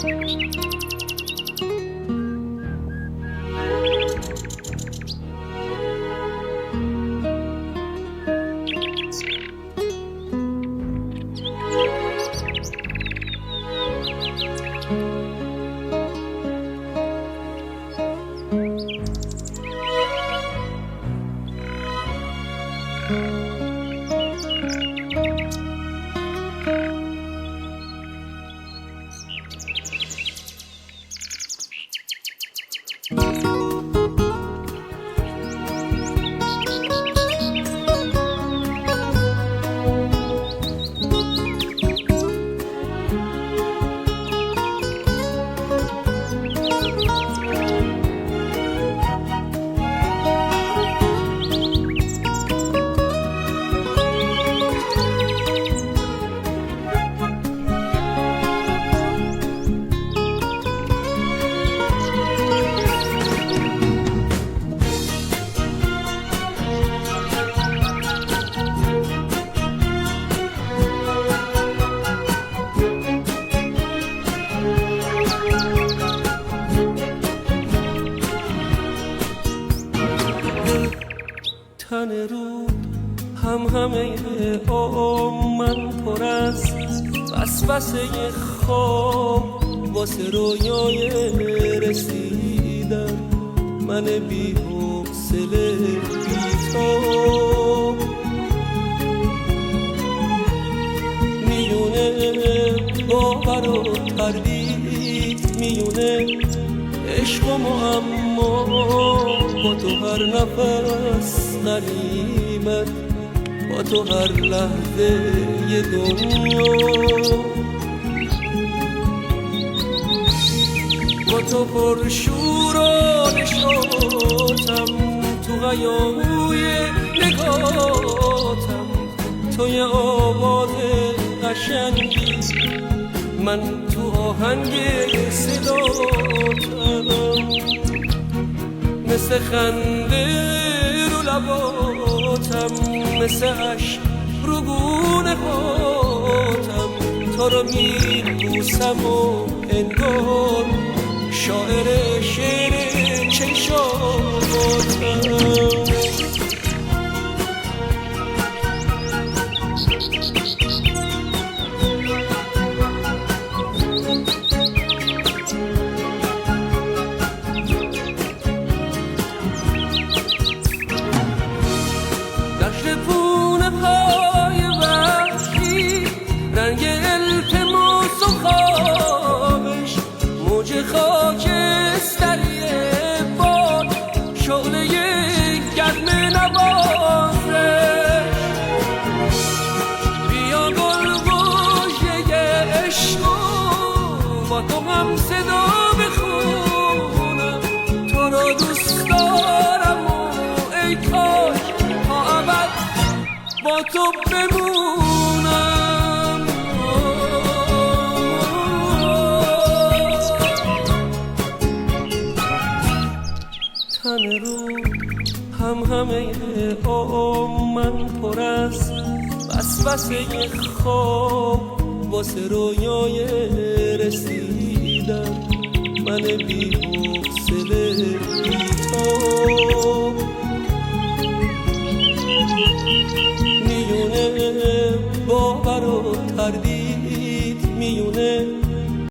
تن رو همه من پر از وسوسه خواب واسه رویای رسیدن، من بی حوصله بی تو میونه باور و تردید، میونه عشق و معما با تو هر نفس غنیمت، با تو هر لحظه یه دنیا، با تو پر شور و نشاطم، تو غیاهوی نگاتم، تو یه آواز قشنگی، من تو آهنگ صداتم، مثل خنده رو لباتم، مثل عشق رو گونه هاتم، تو رو میبوسم و انگار شاعر شعر چشاتم. رنگ التماس و خوابش، موج خاکستری باد، شعله گرم نوازش، بیا گلگوشه عشق با تو هم صدا بخونم، تو رو دوست دارم و ای کاش تا ابد با تو بمونم. تن رو همه من پر از وسوسه خواب واسه رویای رسیدن، من بی حوصله بی تو میونه باور و تردید، میونه